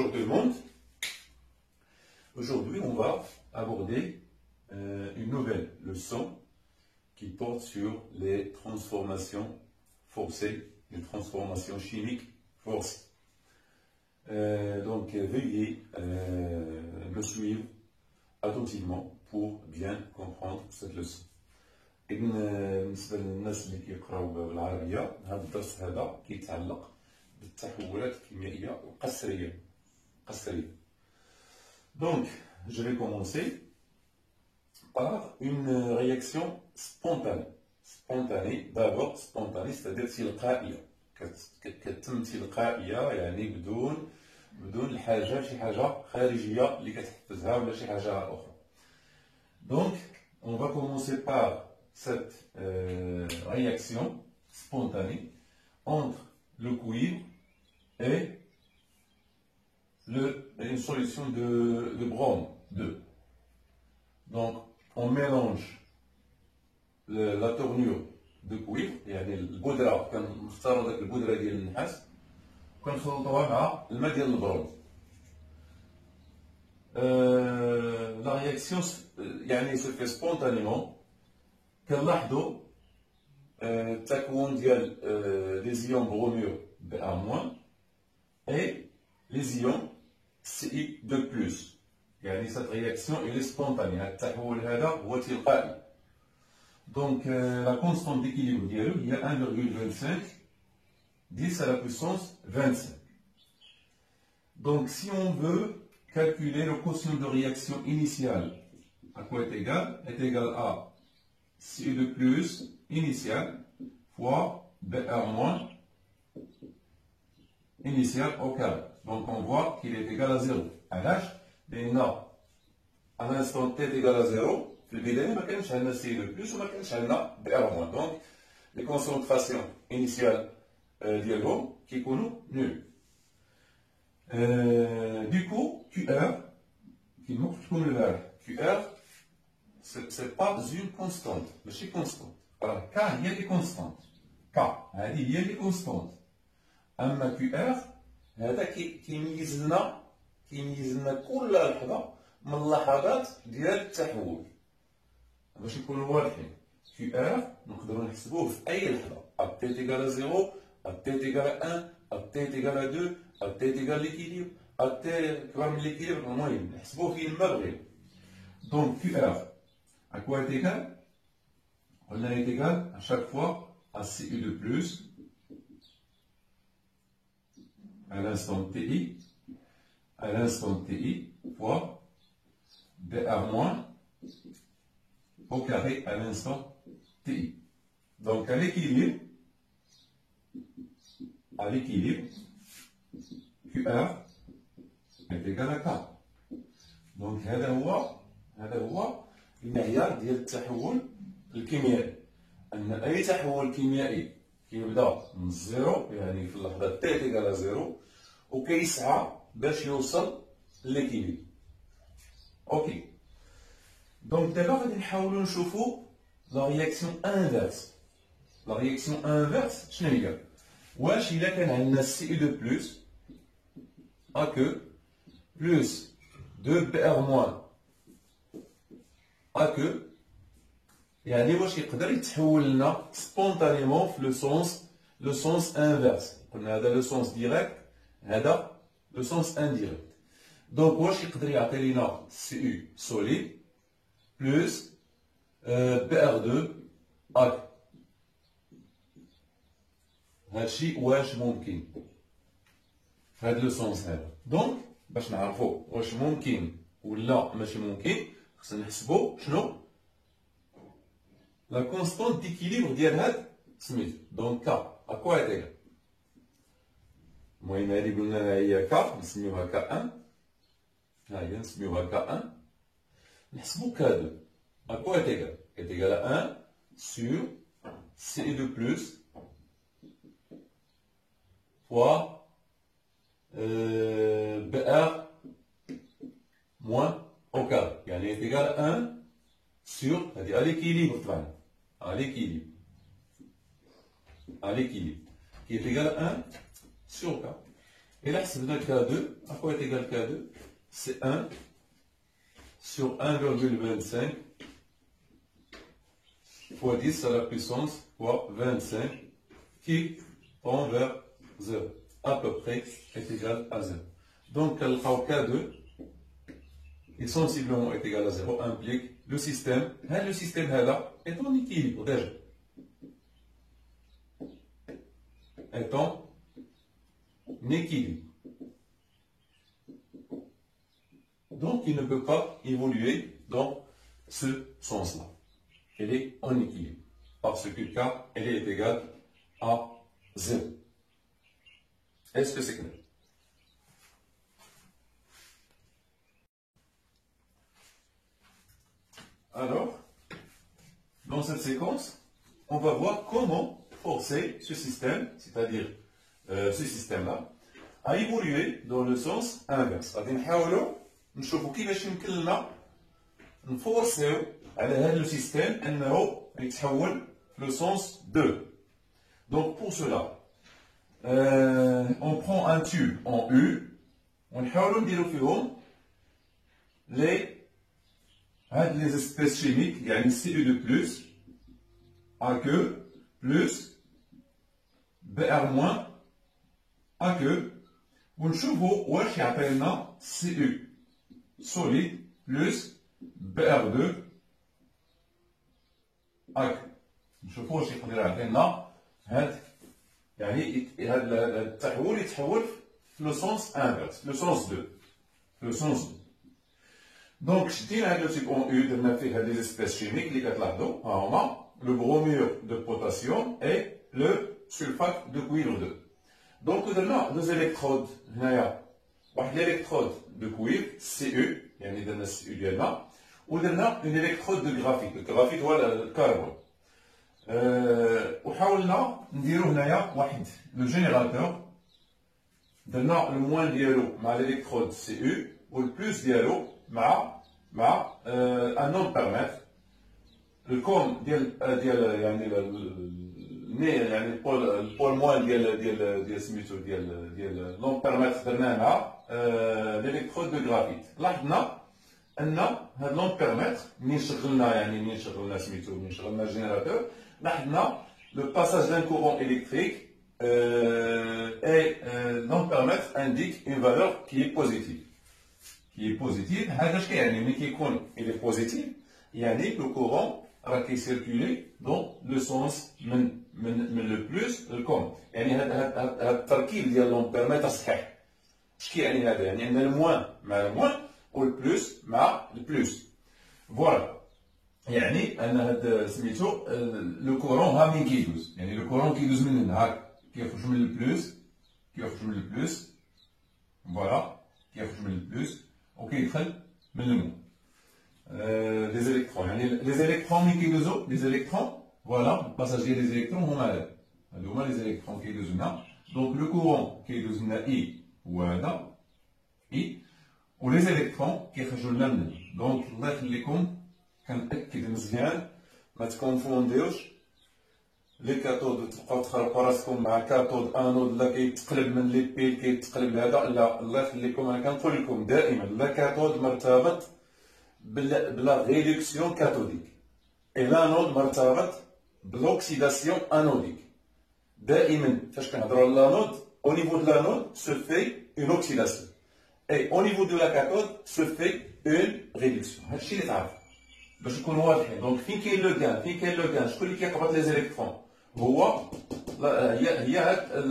Bonjour tout le monde. Aujourd'hui, on va aborder une nouvelle leçon qui porte sur les transformations forcées, les transformations chimiques forcées. Donc, veuillez me suivre attentivement pour bien comprendre cette leçon. بالنسبة للناس اللي كيقراو بالعربية هذا الدرس هذا كيتعلق بالتحولات الكيميائية القسرية. Donc, je vais commencer par une réaction spontanée. D'abord spontanée, c'est-à-dire تلقائية. كتتم تلقائية يعني بدون الحاجة شي حاجة خارجية اللي كتحفزها ولا شي حاجة أخرى. Donc, on va commencer par cette réaction spontanée entre le cuivre et une solution de brome 2. Donc, on mélange la tournure de cuivre, يعني البودرة كنختاروا داك البودرة ديال النحاس وكنخلطوها مع الماء ديال البروم. La réaction يعني se fait spontanément. كنلاحظوا التكوين ديال les ions bromure Ba- et les ions Ci2+. يعني cette réaction elle est spontanée. التحول هذا هو تلقائي. Donc la constante d'équilibre ديالو هي 1,25 10 à la puissance 25. Donc si on veut calculer le quotient de réaction initiale, à quoi est égal? Est égal à Ci2+ initial fois Ba- initial au carré. Donc on voit qu'il est égal à 0. علاش؟ لأن à l'instant t est égal à 0 في البداية ما كانش عندنا Ci2+ وما كانش عندنا Ba-. Donc les concentrations initiales ديالهم كيكونوا nuls. Du coup QR كيما قلت لكم البارح QR c'est pas une constante, ماشي constante. Alors K هي اللي constante. K هذه هي اللي constante. أما QR هذا كيميز لنا كل لحظة من اللحظات ديال التحول. باش نكونوا واضحين QR نقدروا نحسبوه في أي لحظة. A t est égal à 0, A t est égal à 1, A t est égal à 2, A t est égal à l'équilibre, A t كبر من l'équilibre المهم نحسبوه فين ما بغينا. Donc QR à quoi est égal? On est égal à chaque fois à Ci2+, à l'instant TI, fois Ba- au carré à l'instant TI. Donc à l'équilibre, QR est égal à K. Donc هذا هو المعيار ديال التحول الكيميائي. أن أي تحول كيميائي كيبدا من الزيرو يعني في اللحظة t تيكال زيرو وكيسعى باش يوصل للإكيليبر. أوكي. دونك دابا غادي نحاولو نشوفو لا رياكسيون انفيرس. لا رياكسيون انفيرس شنو هي؟ واش إلا كان عندنا Ci2+ A plus 2Ba- A يعني واش يقدر يتحول لنا سبونتانيمون في لو سونس انفيرس. قلنا هذا لو سونس ديريكت هذا لو سونس انديريكت. دونك واش يقدر يعطي لنا Cu سوليد بلس Br2 A. هادشي واش ممكن في هاد لو سونس هذا. دونك باش نعرفو واش ممكن ولا ماشي ممكن خصنا نحسبو شنو la constante d'équilibre ديال هاد سميتو. دونك K à quoi est égal؟ المهم هادي قلنا هي K نسميوها K1. ها هي نسميوها K1. نحسبو K2 à quoi est égal؟ est égal à 1 sur Ci2+ fois Br moins au carré. يعني est égal à 1 sur à l'équilibre طبعا à l'équilibre qui est égal à 1 sur K. Et là, c'est K2. À quoi est égal K2? C'est 1 sur 1,25 fois 10 à la puissance fois 25 qui tend vers 0. À peu près est égal à 0. Donc, le K2 est sensiblement est égal à 0 implique le système là est en équilibre déjà. Est en équilibre. Donc, il ne peut pas évoluer dans ce sens-là. Elle est en équilibre. Parce que K, elle est égale à 0. Est-ce que c'est clair? Alors, dans cette séquence, on va voir comment forcer ce système, c'est-à-dire ce système-là, à évoluer dans le sens inverse. غادي نحاولوا نشوفوا كيفاش يمكن لنا نفورسيو على هذا لو سيستيم انه يتحول في لو سens 2. Donc pour cela, on prend un tube en U ونحاولوا نديروا فيهم les espèces chimiques, يعني Cu2 plus, AQ plus, Br- AQ, ونشوفوا واش يعطينا Cu solide plus Br2 AQ. نشوفوا واش يقدر يعطينا هاد يعني هذا التحول يتحول في لو سونس انفيرس لو سونس 2 لو سونس 2. دونك شدينا هاد لو تيب اون يو درنا فيه هاد لي اسبيس شيميك اللي كتلاحظوا ها هما لو بروميور دو بوتاسيوم اي لو سلفات دو كويفر 2. دونك درنا دوز الكترود هنايا واحد الكترود دو كويفر سي يو يعني درنا السي يو ديالنا ودرنا اون الكترود دو غرافيت. الغرافيت هو الكربون. وحاولنا نديرو هنايا واحد لو جينيراتور درنا الموان ديالو مع الالكترود سي يو والبلوس ديالو مع ان نون بيرميتر الكوم ديال يعني يعني البول موان ديال سميتو ديال نون بيرميتر درناه مع الالكترود دو غرافيت. لاحظنا ان هاد نون بيرميتر منين شغلنا سميتو منين شغلنا الجينيراتور لاحظنا le passage d'un courant électrique et non permettre indique une valeur qui est positive. هذا اش كيعني ملي كيكون il est positif يعني le courant راه كيسيركولي دون لو سونس من لو بلوس للكوم. يعني هذا التركيب ديال لون بيرميتر صحيح. اش كيعني هذا؟ يعني ان الموان مع الموان والبلوس مع البلوس. فوالا يعني ان هاد سميتو لو كورون ها منين كيدوز. يعني لو كورون كيدوز من هنا هاك كيخرج من البلوس فوالا كيخرج من البلوس وكيدخل من الموان. لي زيليكترون يعني لي زيليكترون ملي كيدوزو لي زيليكترون فوالا الباساج ديال لي زيليكترون هما هادو هما لي زيليكترون كيدوزو لنا. دونك لو كورون كيدوز لنا اي هو هذا اي ولي زيليكترون كيخرجوا لنا من هنا. دونك الله يخليكم كنأكد مزيان ما تكونفونديوش لي كاتود تبقاو تخربقوا راسكم مع كاتود انود لا كيتقلب من لي بيل كيتقلب لهذا. لا الله يخليكم انا كنقول لكم دائما لا كاتود مرتبط بلا ريدكسيون كاثوديك اي لانود مرتبط بلوكسيداسيون انوديك. دائما فاش كنهضروا على لانود au niveau de l'anode se fait une oxydation et au niveau de la cathode se fait une réduction. هادشي اللي تعرف باش نكونوا واضحين. دونك فين كاين لو كان شكون اللي كيقبض لي زيليكترون؟ هو هي هاد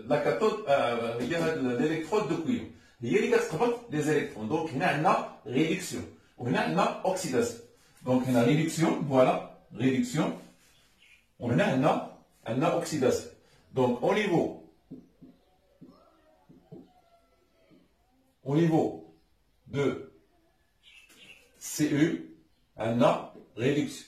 لا كاثود هي هاد الالكترود دو كويفر هي اللي كتقبض لي زيليكترون. دونك هنا عندنا ريدكسيون وهنا عندنا اوكسيداسيون. دونك هنا ريدكسيون فوالا ريدكسيون وهنا عندنا اوكسيداسيون. دونك au niveau de Cu عندنا ريدكسيون.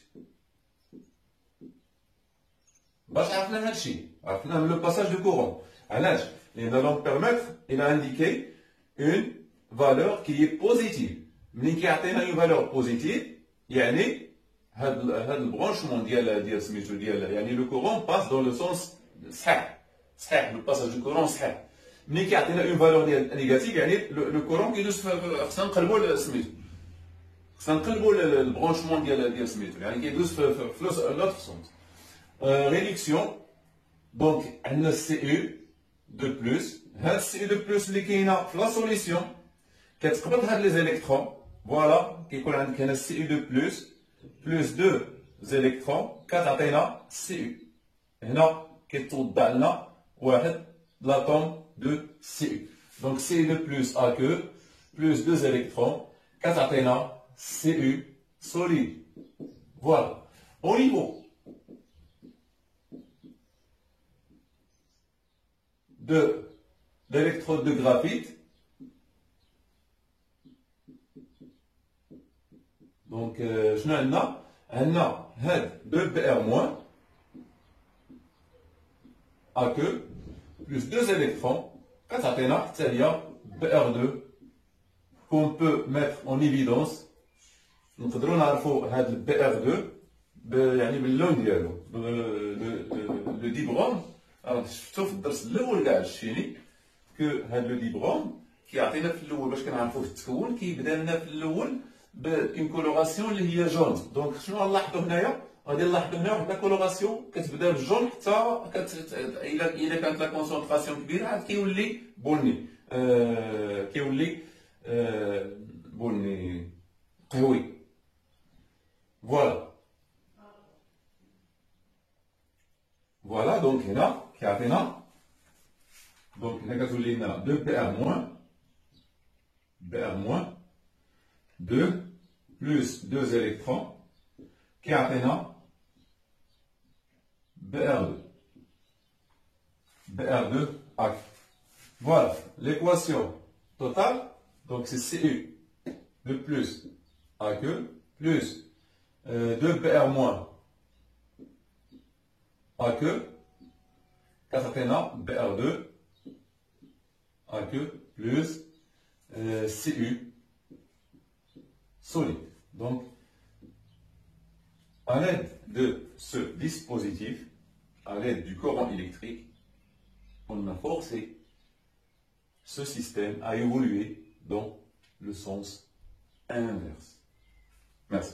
باش عرفنا هادشي عرفنا لو باساج دو كورون. علاش؟ لان لون بيرميتر il a indiqué une valeur qui est positive. منين كيعطينا une valeur positive يعني هاد البرونشمون ديال سميتو ديال يعني لو كورون باس دون لو سونس صحيح لو باساج دو كورون صحيح. ملي كيعطينا اون فالور ديال نيجاتيف يعني لو كورون كيدوز خصنا نقلبوا سميتو خصنا نقلبوا البرونشمون ديال سميتو يعني كيدوز في لوتر سونس ريدكسيون دونك عندنا سي او دو بلس هاد سي او دو بلس اللي كاينه في لا سوليسيون كتقبض هاد لي زيليكترون فوالا كيكون عندك هنا سي او دو بلس دو زيليكترون كتعطينا سي او هنا كيتوضع لنا واحد l'atome de Cu. Donc Cu plus A que plus 2 électrons, كتعطينا Cu solide. Voilà. Au niveau de l'électrode de graphite, donc شنو عندنا؟ عندنا هاد 2Br- A que plus 2 électrons, كتعطينا حتى هي BR2 qu'on peut mettre en évidence. نقدروا نعرفوا هاد ال BR2 يعني باللون ديالو لو ديبروم. شفتو في الدرس الاول كاع الشيني كو هاد لو ديبروم كيعطينا في الاول باش كنعرفوه التكون كيبدا لنا في الاول بإن كولوراسيون اللي هي جون. دونك شنو غنلاحظوا هنايا؟ غادي نلاحظوا هنا واحد لا كولوراسيون كتبدا بالجون حتى الا كانت لا كونسونطراسيون كبيره عاد كيولي بني كيولي بني قهوي. فوالا فوالا دونك هنا كيعطينا دونك هنا كتولي لنا 2 بي ار موان 2 plus 2 électrons كيعطينا BR2 acte. Voilà l'équation totale. Donc c'est Cu de plus AQ plus 2BR moins AQ كتعطينا BR2 AQ plus Cu solide. Donc, à l'aide de ce dispositif, à l'aide du courant électrique, on a forcé ce système à évoluer dans le sens inverse. Merci.